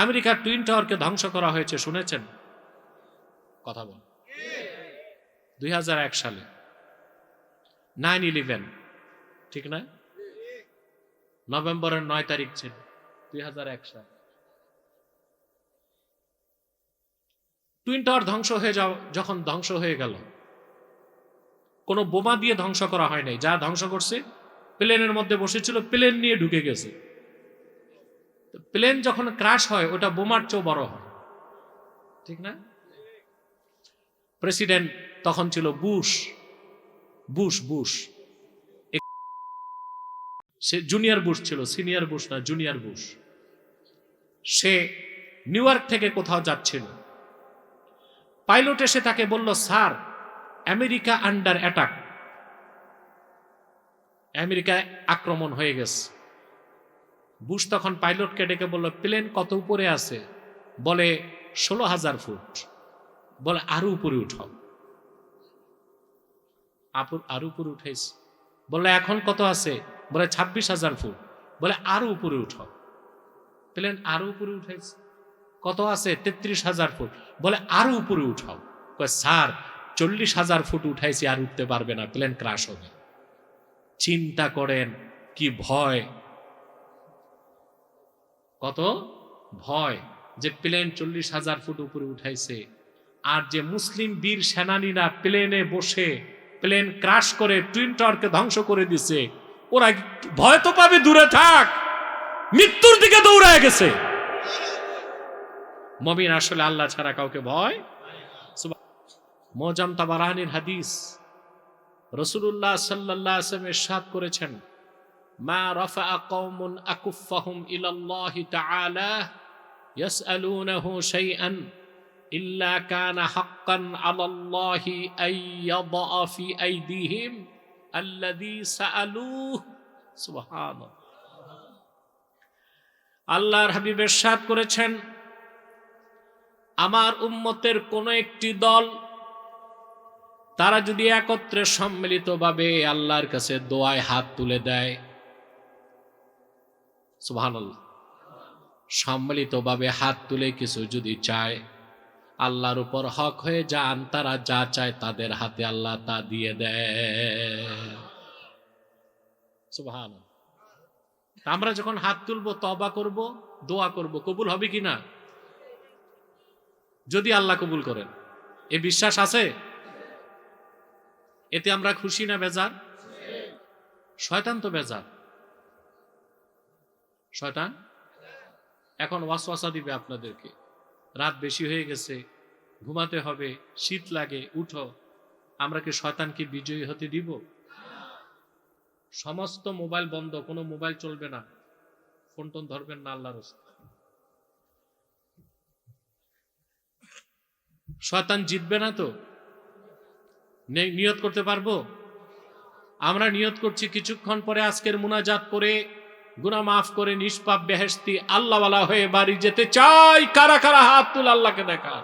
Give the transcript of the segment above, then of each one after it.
আমেরিকার টুইন টাওয়ারকে ধ্বংস করা হয়েছে, শুনেছেন? কথা বল। 2001 সালে 9/11, ঠিক না? নভেম্বরের 9 তারিখ ছিল 2001 সাল। টুইন টাওয়ার যখন ধ্বংস হয়ে গেল, কোনো বোমা দিয়ে ধ্বংস করা হয় নাই। যা ধ্বংস করছে, প্লেনের মধ্যে বসেছিল, প্লেন নিয়ে ঢুকে গেছে। প্লেন যখন ক্র্যাশ হয়, ওটা বোমার চেয়েও বড় হয়, ঠিক না? প্রেসিডেন্ট তখন ছিল বুশ। সে জুনিয়র বুশ ছিল, সিনিয়র বুশ না, জুনিয়র বুশ। সে নিউ ইয়র্ক থেকে কোথাও যাচ্ছিল। পাইলট এসে তাকে বলল, স্যার, আমেরিকা আন্ডার অ্যাটাক, আমেরিকায় আক্রমণ হয়ে গেছে। বুশ তখন পাইলটকে ডেকে বলল, প্লেন কত উপরে আছে? বলে 16,000 ফুট। বলে আরো উপরে উঠাও। আরো উপরে উঠেছে। বলে এখন কত আছে? বলে 26,000 ফুট। বলে আরো উপরে উঠাও। প্লেন আরো উপরে উঠেছে। কত আছে? 33,000 ফুট। বলে আরো উপরে উঠাও। স্যার, 40,000 ফুট উঠাইছি, আর উঠতে পারবে না, প্লেন ক্র্যাশ হবে। চিন্তা করেন কি ভয়, কত ভয়, যে প্লেন 40,000 ফুট উপরে উঠাইছে, আর যে মুসলিম বীর সেনানীরা প্লেনে বসে প্লেন ক্র্যাশ করে টুইন টাওয়ারকে ধ্বংস করে দিছে, ওরা ভয় তো পাবে, দূরে থাক, মৃত্যুর দিকে দৌড়ায় গেছে। মুমিন আসলে আল্লাহ ছাড়া কাউকে ভয়। মুআজ্জাম তাবারানির হাদিস, রাসূলুল্লাহ সাল্লাল্লাহু আলাইহি ওয়াসাল্লাম ইরশাদ করেছেন, মা রাফা'a কওমুন আকুফাহুম ইলাল্লাহি তাআলা ইয়াসআলুনাহু শাইআন ইল্লা কানা হাক্কান আলাল্লাহি আইয়াদা ফি আইদিহিম আল্লাযী সাআলুহু। সুবহানাল্লাহ। আল্লাহর হাবিব ইরশাদ করেছেন, আমার উম্মতের কোন একটি দল, তারা যদি একত্রে সম্মিলিতভাবে আল্লাহর কাছে দোয়ায় হাত তুলে দেয়, সুবহানাল্লাহ, সম্মিলিতভাবে হাত তুলে কিছু যদি চায়, আল্লাহর উপর হক হয়ে যান, তারা যা চায় তাদের হাতে আল্লাহ তা দিয়ে দেয়। সুবহানাল্লাহ। আমরা যখন হাত তুলবো, তওবা করব, দোয়া করব, কবুল হবে কিনা? যদি আল্লাহ কবুল করেন, এ বিশ্বাস আছে? এতে আমরা খুশি না বেজার? শয়তান তো বেজার। শয়তান এখন ওয়াসওয়াসা দিবে আপনাদেরকে, রাত বেশি হয়ে গেছে, ঘুমাতে হবে, শীত লাগে, উঠো। আমরা কি শয়তানকে বিজয়ী হতে দিব? সমস্ত মোবাইল বন্ধ, কোনো মোবাইল চলবে না, ফোন টোন ধরবেন না আল্লাহর রাস্তায়। শয়তান জিতবে না তো? নিয়ত করতে পারবো? আমরা নিয়ত করছি, কিছুক্ষণ পরে আজকের মুনাজাত করে গুনাহ মাফ করে নিষ্পাপ বেহেশতি আল্লাহওয়ালা হয়ে বাড়ি যেতে চাই। কারা কারা হাত তুলে আল্লাহকে দেখা?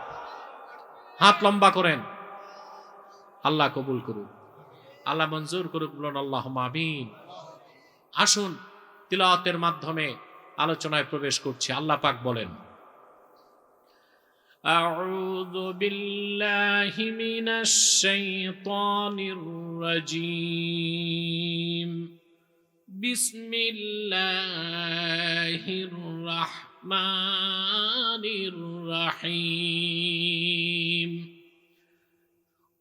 হাত লম্বা করেন। আল্লাহ কবুল করুন, আল্লাহ মঞ্জুর করুক, বলুন আল্লাহুম্মা আমিন। আসুন তিলাওয়াতের মাধ্যমে আলোচনায় প্রবেশ করছি। আল্লাহ পাক বলেন, আউযু বিল্লাহি মিনাশ শাইতানির রাজীম, বিসমিল্লাহির রাহমানির রাহিম।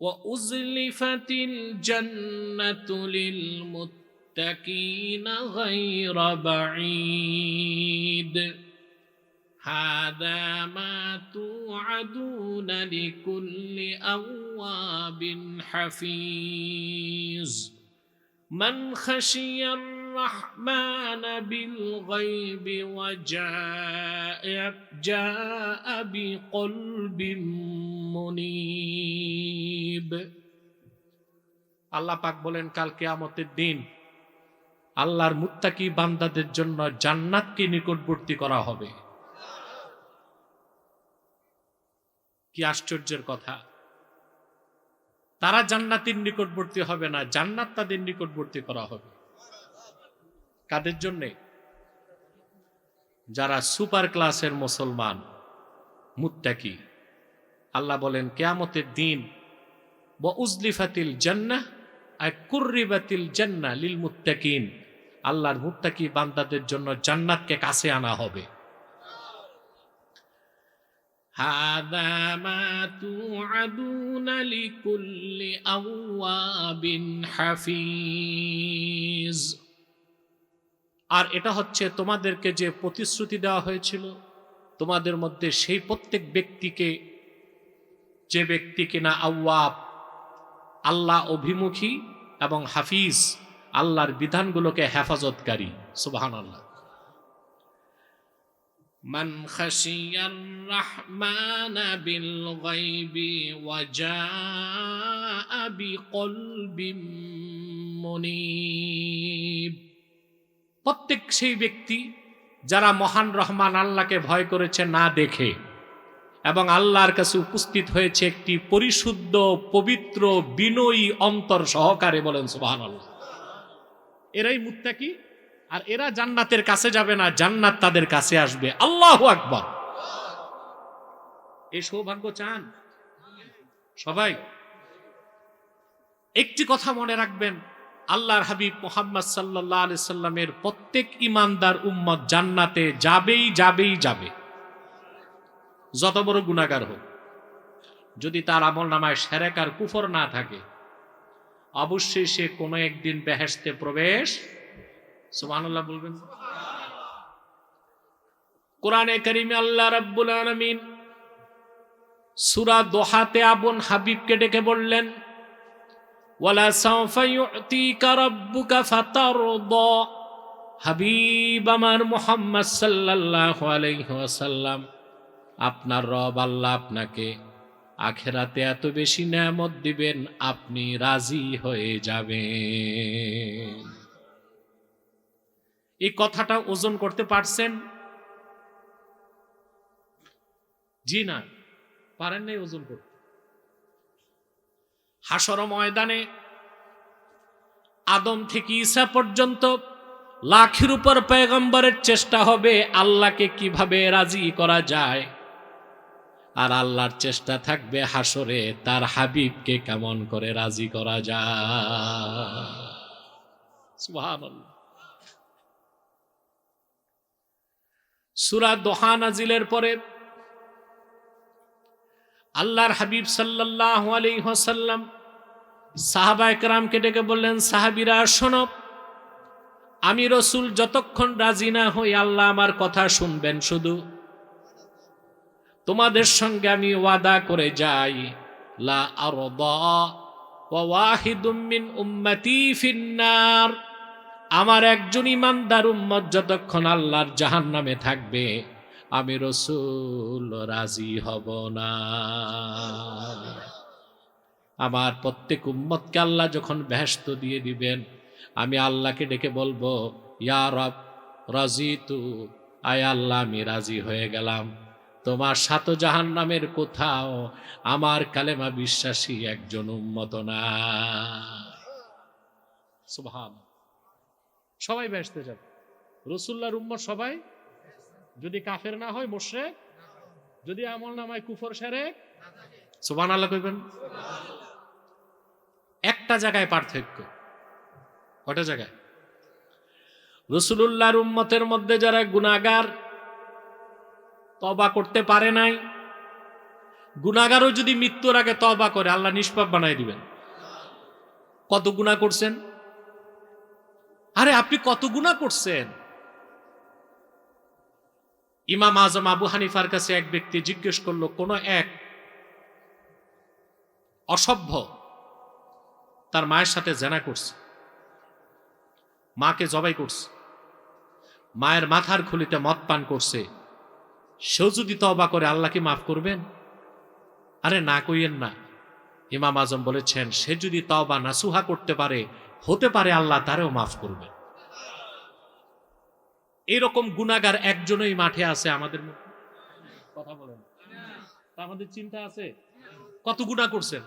وأزلفت الجنة للمتقين غير بعيد هذا ما توعدون لكل أواب حفيظ من خشي الرحمن بالغيب وجاء بقلب মুনিব। আল্লাহ পাক বলেন, কাল কিয়ামতের দিন আল্লাহর মুত্তাকি বান্দাদের জন্য জান্নাতকে নিকটবর্তী করা হবে। কি আশ্চর্যের কথা! তারা জান্নাতের নিকটবর্তী হবে না, জান্নাত তাদের নিকটবর্তী করা হবে। কাদের জন্য? যারা সুপার ক্লাসের মুসলমান, মুত্তাকি, আল্লাহ বলেন কিয়ামতের দিন ওয়া উজলিফাতিল জান্নাহ আই কুররিবাতিল জান্নাহ লিল মুত্তাকিন, আল্লাহর মুত্তাকি বান্দাদের জন্য জান্নাতকে কাছে আনা হবে। হাযা মা তুআদুনা লিকুল্লি আওয়াবিন হাফিজ। আর এটা হচ্ছে তোমাদেরকে যে প্রতিশ্রুতি দেওয়া হয়েছিল, তোমাদের মধ্যে সেই প্রত্যেক ব্যক্তিকে, যে ব্যক্তি কিনা আওয়াব, আল্লাহ অভিমুখী, এবং হাফিজ, আল্লাহর বিধানগুলোকে হেফাজতকারী। সুবহানাল্লাহ। মান খাশিয়ার রাহমানা বিল গায়বি ওয়া জাআ বিকলবিম মুনীব। প্রত্যেক সেই ব্যক্তি যারা মহান রহমান আল্লাহকে ভয় করেছে না দেখে, এবং আল্লাহর কাছে উপস্থিত হয়েছে একটি পরিশুদ্ধ, পবিত্র, বিনয়ী অন্তর সহকারে। বলেন সুবহানাল্লাহ। এরাই মুত্তাকি, আর এরা জান্নাতের কাছে যাবে না, জান্নাত তাদের কাছে আসবে। আল্লাহু আকবার। এই সৌভাগ্য চান সবাই? একটি কথা মনে রাখবেন, আল্লাহর হাবিব মুহাম্মদ সাল্লাল্লাহু আলাইহি সাল্লামের প্রত্যেক ঈমানদার উম্মত জান্নাতে যাবেই যাবেই যাবে, যত বড় গুনাহগার হোক। যদি তার আমলনামায় শিরক আর কুফর না থাকে, অবশ্যই সে কোনো একদিন বেহেশতে প্রবেশ। সুবহানাল্লাহ বলবেন। কোরআনে কারীমে আল্লাহ রাব্বুল আলামিন সূরা দোহাতে আপন হাবিবকে ডেকে বললেন, ওয়ালা সাওফা ইউতিকা রাব্বুকা ফাতারদা। হাবিব আমার মুহাম্মদ সাল্লাল্লাহু আলাইহি ওয়াসাল্লাম, আপনার রব আল্লাহ আপনাকে আখিরাতে এত বেশি নেয়ামত দিবেন, আপনি রাজি হয়ে যাবেন। এই কথাটা ওজন করতে পারছেন? জি না, পারেন নাই ওজন করতে। হাসর ময়দানে আদম থেকে ঈসা পর্যন্ত লাখের উপর পয়গম্বরের চেষ্টা হবে আল্লাহকে কিভাবে রাজি করা যায়, আর আল্লাহর চেষ্টা থাকবে হাসরে তার হাবিবকে কেমন করে রাজি করা যায়। সুবহানাল্লাহ। সূরা দোহা নাজিলের পরে আল্লাহর হাবিব সাল্লাল্লাহু আলাইহি ওয়াসাল্লাম সাহাবায়ে কেরামকে ডেকে বললেন, সাহাবীরা শোনো, আমি রাসূল যতক্ষণ রাজি না হই আল্লাহ আমার কথা শুনবেন শুধু। তোমাদের সঙ্গে আমি ওয়াদা করে যাই, লা আরদা ওয়া ওয়াহিদুম মিন উম্মতি ফিন্নার। আমার একজন ইমানদার উম্মত যতক্ষণ আল্লাহর জাহান্নামে থাকবে, আমি রাসূল রাজি হব না। আমার প্রত্যেক উম্মতকে আল্লাহ যখন বেহেশত দিয়ে দিবেন, আমি আল্লাহকে ডেকে বলবো, ইয়া রব রাজিতু, আয় আল্লাহ আমি রাজি হয়ে গেলাম। তোমার সাত জাহান্নামের কোথাও আমার কালেমা বিশ্বাসী একজন উম্মত না। সুবহানাল্লাহ। সবাই বেহেশতে যাবে, রাসূলুল্লাহর উম্মত সবাই। যদি কাফের না হয়, মুশরিক, যদি আমল নামায় কুফর শিরক, সুবহানাল্লাহ কইবেন। একটা জায়গায় পার্থক্য। কয়টা জায়গায়? রাসূলুল্লাহর উম্মতের মধ্যে যারা গুনাহগার, তওবা করতে পারে নাই, গুনাহগারও যদি মৃত্যুর আগে তওবা করে আল্লাহ নিষ্পাপ বানাই দিবেন। কত গুনাহ করছেন? আরে আপনি কত গুনাহ করছেন? ইমাম আজম আবু হানিফার কাছে এক ব্যক্তি জিজ্ঞেস করলো, কোন এক অসভ্য তার মায়ের সাথে জেনা করছে, মাকে জবাই করছে, মায়ের মাথার খুলিতে মদ পান করছে, সেও যদি তওবা করে আল্লাহ কি মাফ করবেন? আরে না কইয়েন না। ইমাম আজম বলেছেন, সে যদি তওবা নাসুহা করতে পারে, হতে পারে আল্লাহ তারেও মাফ করবেন। এরকম গুনাহগার একজনই মাঠে আছে আমাদের মধ্যে। কথা বলেন, আমাদের চিন্তা আছে কত গুনাহ করছেন?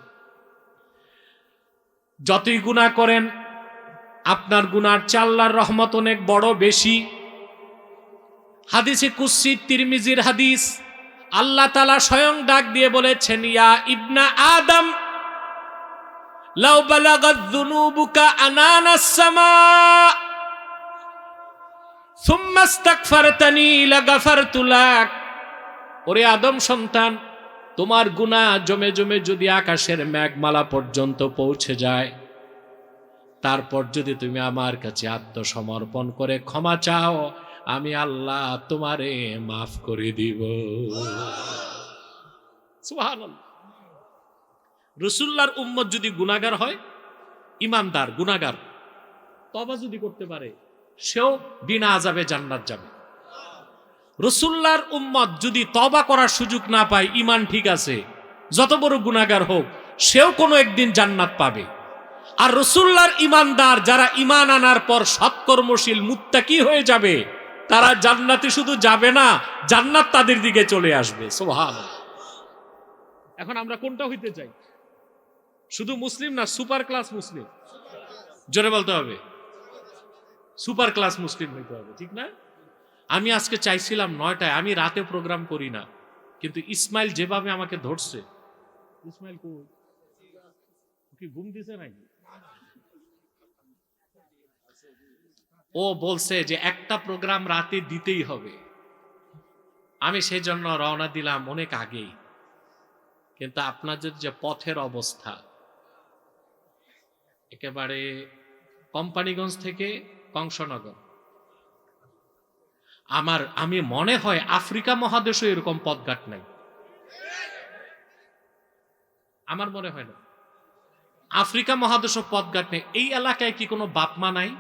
যতই গুনাহ করেন আপনার গুনার চেয়ে আল্লাহর রহমত অনেক বড় বেশি। হাদিসে কুদসি তিরমিজির হাদিস, আল্লাহ তাআলা স্বয়ং ডাক দিয়ে বলেছেন, ইয়া ইবনা আদম লাউ বালাগাত যুনুবুকা আনানাস সামা সুম্মা ইস্তাগফারতানি লাগাফারতু লাক। ওরে আদম সন্তান, তোমার গুনাহ জমে জমে যদি আকাশের মেঘমালা পর্যন্ত পৌঁছে যায়, তারপর যদি তুমি আমার কাছে আত্মসমর্পণ করে ক্ষমা চাও, আমি আল্লাহ তোমারে মাফ করে দিব। সুবহানাল্লাহ। রাসূলুল্লাহর উম্মত যদি গুনাহগার হয়, ইমানদার গুনাহগার, তওবা যদি করতে পারে, সেও বিনা আযাবে জান্নাত যাবে। রাসূলুল্লাহর উম্মত যদি তওবা করার সুযোগ না পায়, ঈমান ঠিক আছে, যত বড় গুনাহগার হোক, সেও কোনো একদিন জান্নাত পাবে। আর রাসূলুল্লাহর ঈমানদার যারা ঈমান আনার পর সৎকর্মশীল মুত্তাকি হয়ে যাবে, তারা জান্নাতে শুধু যাবে না, জান্নাত তাদের দিকে চলে আসবে। সুবহানাল্লাহ। এখন আমরা কোনটা হইতে চাই? শুধু মুসলিম না, সুপার ক্লাস মুসলিম? জোরে বলতে হবে, সুপার ক্লাস মুসলিম হইতে হবে, ঠিক না? আমি আজকে চাইছিলাম 9টায়, আমি রাতে প্রোগ্রাম করি না, কিন্তু ইসমাইল যেভাবে আমাকে ধরছে, ইসমাইল কি ঘুম দিছে নাকি? ও বলছে যে একটা প্রোগ্রাম রাতে দিতেই হবে। আমি সেই জন্য রওনা দিলাম অনেক আগেই, কিন্তু আপনাদের যে পথের অবস্থা, একেবারে কোম্পানিগঞ্জ থেকে কংসনগর, আমি মনে হয় আফ্রিকা মহাদেশে এরকম পথঘাট নাই, আমার মনে হয় না আফ্রিকা মহাদেশ পথঘাট নেই। এই এলাকায় কি কোনো বাপমা নাই?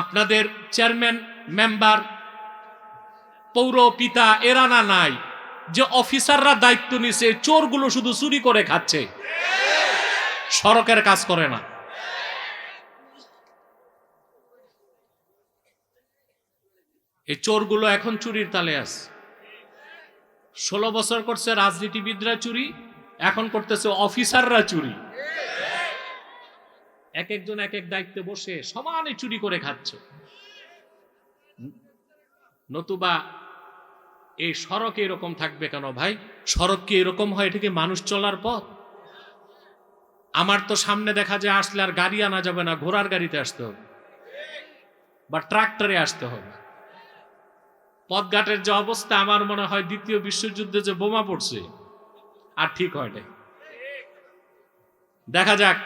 আপনাদের চেয়ারম্যান, মেম্বার, পৌর পিতা এরা না নাই যে অফিসাররা দায়িত্ব নিছে, চোরগুলো শুধু চুরি করে খাচ্ছে, সড়কের কাজ করে না। এই চোরগুলো এখন চুরির তালে আছে। 16 বছর করছে রাজনীতিবিদরা চুরি, এখন করতেছে অফিসাররা চুরি। এক একজন এক এক দায়িত্বে বসে সমানে চুরি করে খাচ্ছে। নতুবা এই সড়কে এরকম থাকবে কেন ভাই? সড়ক কি এরকম হয়? এটা কি মানুষ চলার পথ? আমার তো সামনে দেখা যায় আসলে আর গাড়ি আনা যাবে না, ঘোড়ার গাড়িতে আসতে হবে বা ট্রাক্টরে আসতে হবে। পথঘাটের যে অবস্থা, আমার মনে হয় দ্বিতীয় বিশ্বযুদ্ধে যে বোমা পড়ছে আর ঠিক হয় নাই। দেখা যাক,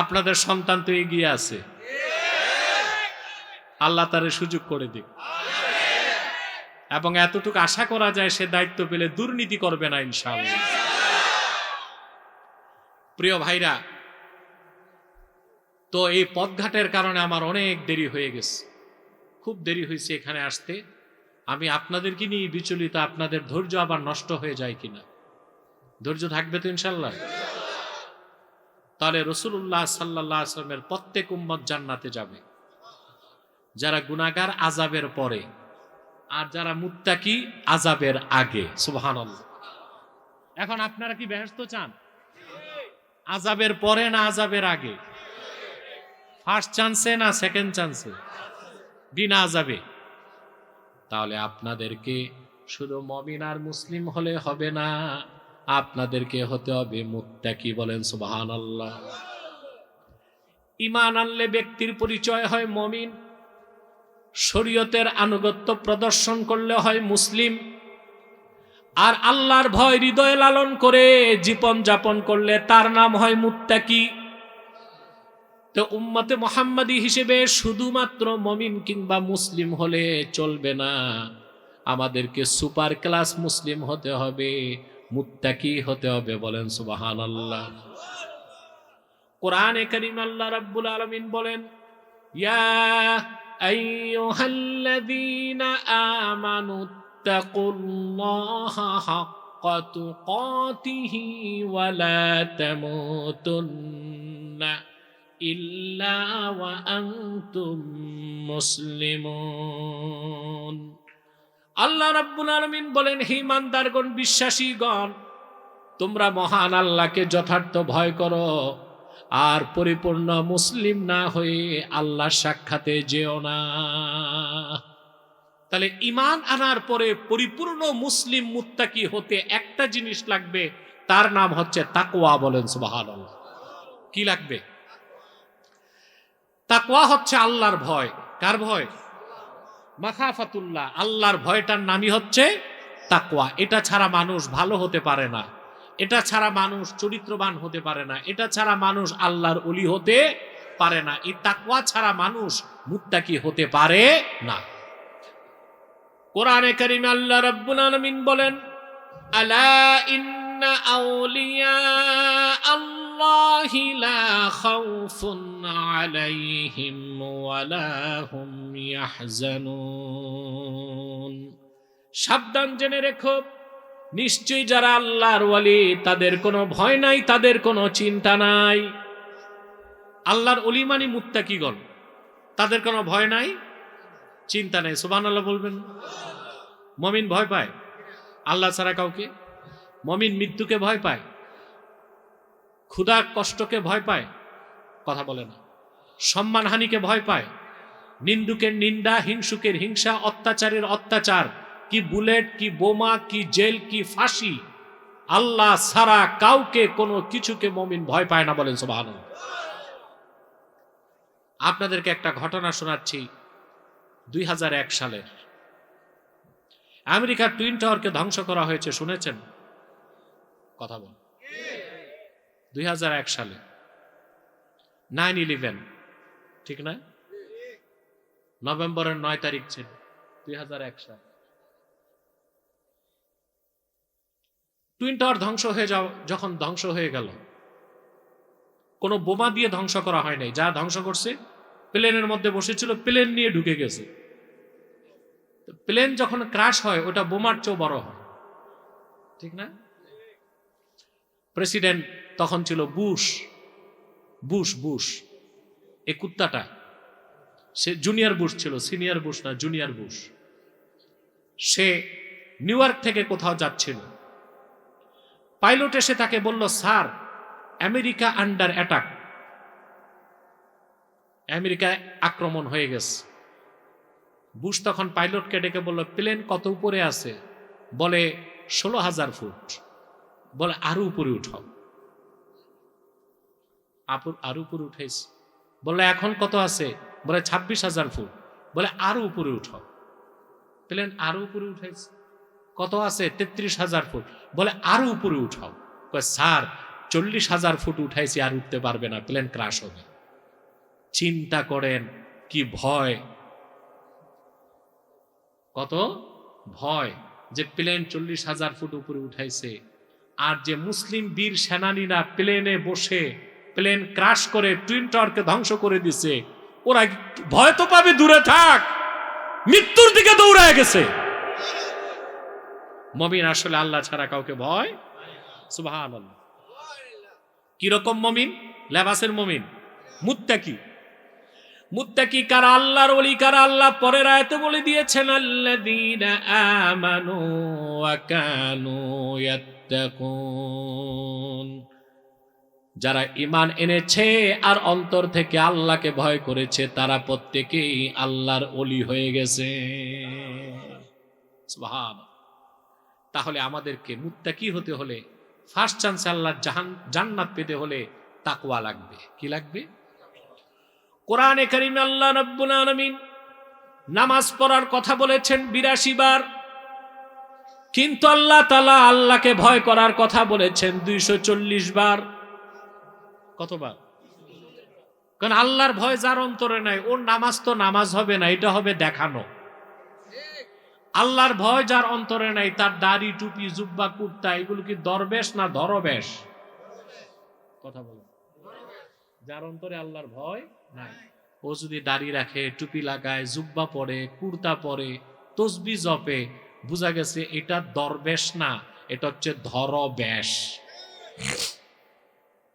আপনাদের সন্তান তো এগিয়ে আছে, আল্লাহ তারে সুযোগ করে দিক। এবং এতটুকু আশা করা যায় সে দায়িত্ব পেলে দুর্নীতি করবে না ইনশাআল্লাহ। প্রিয় ভাইরা, তো এই পথঘাটের কারণে আমার অনেক দেরি হয়ে গেছে, খুব দেরি হয়েছে এখানে আসতে। আমি আপনাদেরকে নিয়ে বিচলিত, আপনাদের ধৈর্য আবার নষ্ট হয়ে যায় কিনা। ধৈর্য থাকবে তো ইনশাআল্লাহ? তাহলে রাসূলুল্লাহ সাল্লাল্লাহু আলাইহি ওয়াসাল্লামের প্রত্যেক উম্মত জান্নাতে যাবে, যারা গুনাহগার আযাবের পরে, আর যারা মুত্তাকি আযাবের আগে। সুবহানাল্লাহ। এখন আপনারা কি বেহেশত চান? আযাবের পরে না আযাবের আগে? ফার্স্ট চান্সে না সেকেন্ড চান্সে? বিনা আযাবে? তাহলে আপনাদেরকে শুধু মুমিন আর মুসলিম হলে হবে না, আপনাদেরকে হতে হবে মুত্তাকি। বলেন সুবহানাল্লাহ। ঈমান আনলে ব্যক্তির পরিচয় হয় মুমিন, শরীয়তের আনুগত্য প্রদর্শন করলে হয় মুসলিম, আর আল্লাহর ভয় হৃদয়ে লালন করে জীবন যাপন করলে তার নাম হয় মুত্তাকি। তো উম্মতে মুহাম্মাদি হিসেবে শুধুমাত্র মুমিন কিংবা মুসলিম হলে চলবে না, আমাদেরকে সুপার ক্লাস মুসলিম হতে হবে, মুত্তাকি হতে হবে। বলেন সুবহানাল্লাহ। কোরআনে কারীম আল্লাহ রাব্বুল আলামিন বলেন, ইয়া আইয়ুহাল্লাযীনা আমানু তাকুল্লাহা হাক্কা তুকাতিহি ওয়া লা তামুতুন্না ইল্লা ওয়া আনতুম মুসলিমুন। আল্লাহ রাব্বুল আলামিন বলেন, হে ঈমানদারগণ, বিশ্বাসীগণ, তোমরা মহান আল্লাহকে যথার্থ ভয় করো আর পরিপূর্ণ মুসলিম না হয়ে আল্লাহর সাক্ষাতে যেও না। তাহলে ঈমান আনার পরে পরিপূর্ণ মুসলিম মুত্তাকি হতে একটা জিনিস লাগবে, তার নাম হচ্ছে তাকওয়া। বলেন সুবহানাল্লাহ। কি লাগবে? তাকওয়া হচ্ছে আল্লাহর ভয়। কার ভয়? মাখাফাতুল্লাহ, আল্লাহর ভয়টার নামই হচ্ছে তাকওয়া। এটা ছাড়া মানুষ ভালো হতে পারে না, এটা ছাড়া মানুষ চরিত্রবান হতে পারে না, এটা ছাড়া মানুষ আল্লাহর ওলি হতে পারে না। এই তাকওয়া ছাড়া মানুষ মুত্তাকি হতে পারে না। কোরআনে কারিমে আল্লাহ রাব্বুল আলামিন বলেন, আলা ইন্না আউলিয়া আল্লাহি লা খাউফুন আলাইহিম ওয়ালা হুম ইয়াহজানুন। সাবধান জেনে রেখো, নিশ্চয়ই যারা আল্লাহর ওলি তাদের কোনো ভয় নাই, তাদের কোনো চিন্তা নাই। আল্লাহর ওলি মানে মুত্তাকিগণ, তাদের কোনো ভয় নাই, চিন্তা নাই। সুবহানাল্লাহ বলবেন। মুমিন ভয় পায় আল্লাহ ছাড়া কাউকে? মুমিন মৃত্যুকে ভয় পায়? ক্ষুধা কষ্টকে ভয় পায়? কথা বলে না। সম্মানহানিকে ভয় পায়? নিন্দুকের নিন্দা, হিংসুকের হিংসা, অত্যাচারের অত্যাচার, কি বুলেট, কি বোমা, কি জেল, কি ফাঁসি, আল্লাহ ছাড়া কাউকে কোনো কিছুকে মুমিন ভয় পায় না। বলেন সুবহানাল্লাহ। আপনাদেরকে একটা ঘটনা শোনাচ্ছি। 2001 সালের আমেরিকার টুইন টাওয়ারকে ধ্বংস করা হয়েছে, শুনেছেন? কথা বল। 2001 সালে 9/11, ঠিক না? নভেম্বরের 9 তারিখ ছিল 2001 সাল। টুইন টাওয়ার ধ্বংস হয়ে যখন ধ্বংস হয়ে গেল, কোনো বোমা দিয়ে ধ্বংস করা হয় নাই। যা ধ্বংস করছে, প্লেনের মধ্যে বসেছিল, প্লেন নিয়ে ঢুকে গেছে। প্লেন যখন ক্রাশ হয়, ওটা বোমার চেয়েও বড় হয়, ঠিক না? প্রেসিডেন্ট তখন ছিল বুশ। এই কুত্তাটা, সে জুনিয়র বুশ ছিল, সিনিয়র বুশ না, জুনিয়র বুশ। সে নিউ ইয়র্ক থেকে কোথাও যাচ্ছিল। পাইলট এসে তাকে বলল, sir, America under attack, America আক্রমণ হয়ে গেছে। বুশ তখন পাইলটকে ডেকে বলল, প্লেন কত উপরে আছে? বলে 16,000 ফুট। বলে আরো উপরে উঠাও। আরো উপরে উঠেছে। বলে এখন কত আছে? বলে 26,000 ফুট। বলে আরো উপরে উঠাও। প্লেন আরো উপরে উঠেছে। কত আছে? 33,000 ফুট। বলে আরো উপরে উঠাও। স্যার, 40,000 ফুট উঠাইছি, আর উঠতে পারবে না, প্লেন ক্রাশ হবে। চিন্তা করেন কি ভয়, কত ভয়, যে প্লেন 40,000 ফুট উপরে উঠাইছে, আর যে মুসলিম বীর সেনানীরা প্লেনে বসে প্লেন ক্রাশ করে টুইন টাওয়ারকে ধ্বংস করে দিছে, ওরা ভয় তো পাবে, দূরে থাক, মৃত্যুর দিকে দৌড়ায় গেছে। মুমিন আসলে আল্লাহ ছাড়া কাউকে ভয়। সুবহানাল্লাহ। কিরকম মুমিন? লেবাসের মুমিন, মুত্তাকি। মুত্তাকি কারা? আল্লাহর ওলি কারা? আল্লাহ পরের আয়াতে বলে দিয়েছেন, আল্লাযীনা আমানু ওয়া কানু ইয়াত্তাকুন। যারা ঈমান এনেছে আর অন্তর থেকে আল্লাহকে ভয় করেছে, তারা প্রত্যেকেই আল্লাহর ওলি হয়ে গেছে। সুবহানাল্লাহ। তাহলে আমাদেরকে মুত্তাকি হতে হলে, ফার্স্ট চান্স আল্লাহর জান্নাত পেতে হলে তাকওয়া লাগবে। কি লাগবে? কোরআনে কারিমে আল্লাহ রাব্বুল আলামিন নামাজ পড়ার কথা বলেছেন 82 বার, কিন্তু আল্লাহ তাআলা আল্লাহকে ভয় করার কথা বলেছেন 240 বার। কতবার? কারণ আল্লাহর ভয় যার অন্তরে নাই, ওর নামাজ তো নামাজ হবে না, এটা হবে দেখানো। আল্লাহর ভয় যার অন্তরে নাই, তার দাড়ি, টুপি, জুব্বা, কুর্তা, এগুলো কি দরবেশ না ধরবেশ? কথা বলো। যার অন্তরে আল্লাহর ভয় নাই, ও যদি দাড়ি রাখে, টুপি লাগায়, জুব্বা পরে, কুর্তা পরে, তসবিহ জপে, বোঝা গেছে এটা দরবেশ না, এটা হচ্ছে ধরবেশ।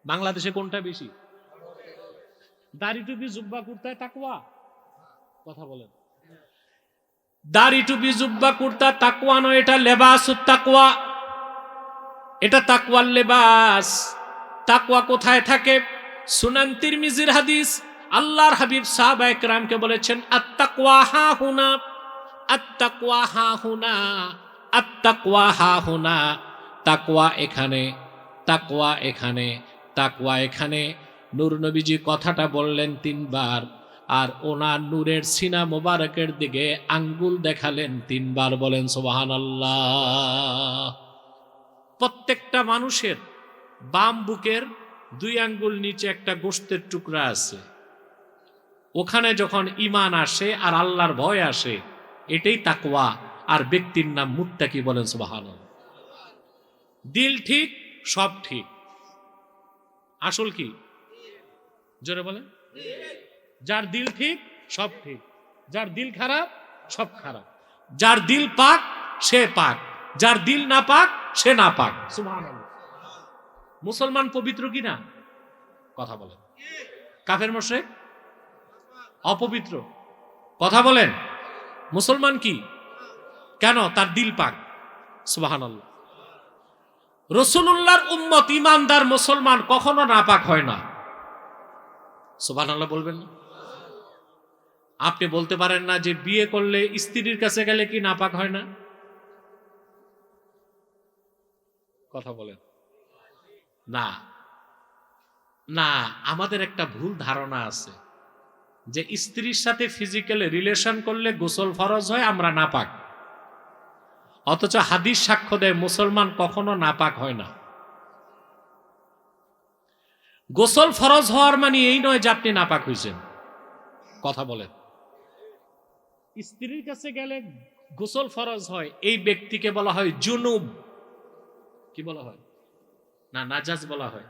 বাংলাদেশে কোনটা বেশি? দাড়ি, টুপি, জুব্বা, কুর্তায় তাকওয়া? কথা বলেন। দাড়ি, টুপি, জুব্বা, কুর্তা তাকওয়া নয়, এটা লেবাসুত তাকওয়া, এটা তাকওয়ার লেবাস। তাকওয়া কোথায় থাকে? সুনান তিরমিজির হাদিস, আল্লাহর হাবিব সাহাবায়ে কেরামকে বলেছেন আত্তাকওয়া হা হুনা, আত্তাকওয়া হা হুনা, আত্তাকওয়া হা হুনা। তাকওয়া এখানে, তাকওয়া এখানে, তাকওয়া এখানে। নূর নবীজি কথাটা বললেন 3 বার, আর ওনার নূরের সিনা মোবারকের দিকে আঙ্গুল দেখালেন 3 বার। বলেন সুবহানাল্লাহ। প্রত্যেকটা মানুষের বাম বুকের 2 আঙ্গুল নিচে একটা গোশতের টুকরা আছে। ওখানে যখন ঈমান আসে আর আল্লাহর ভয় আসে, এটাই তাকওয়া। আর ব্যক্তির নাম মুত্তাকি। বলেন সুবহানাল্লাহ। দিল ঠিক, সব ঠিক। আসল কি? জোরে বলেন। যার দিল ঠিক সব ঠিক, যার দিল খারাপ সব খারাপ। যার দিল পাক সে পাক, যার দিল না পাক সে না পাক। সুবহানাল্লাহ। মুসলমান পবিত্র কি না? কথা বলেন। কাফের মুশরিক অপবিত্র? কথা বলেন। মুসলমান কি? কেন? তার দিল পাক। সুবহানাল্লাহ। রাসূলুল্লাহর উম্মত ঈমানদার মুসলমান কখনো নাপাক হয় না। সুবহানাল্লাহ বলবেন না? আপনি বলতে পারেন না যে বিয়ে করলে স্ত্রীর কাছে গেলে কি নাপাক হয় না? কথা বলেন না। না, আমাদের একটা ভুল ধারণা আছে যে স্ত্রীর সাথে ফিজিক্যাল রিলেশন করলে গোসল ফরজ হয়, আমরা নাপাক। অথচ হাদিস সাক্ষ্য দেয় মুসলমান কখনো নাপাক হয় না। গোসল ফরজ হওয়ার মানে এই নয় যে আপনি নাপাক হয়েছেন। কথা বলেন। স্ত্রীর কাছে গেলে গোসল ফরজ হয়, এই ব্যক্তিকে বলা হয় জুনুব। কি বলা হয়? না, নাজাস বলা হয়।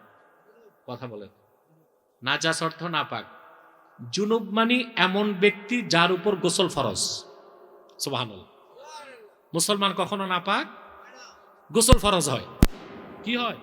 কথা বলেন। নাজাস অর্থ নাপাক। জুনুব মানে এমন ব্যক্তি যার উপর গোসল ফরজ। সুবহানাল্লাহ। মুসলমান কখনো নাপাক? গোসল ফরজ হয়। কি হয়?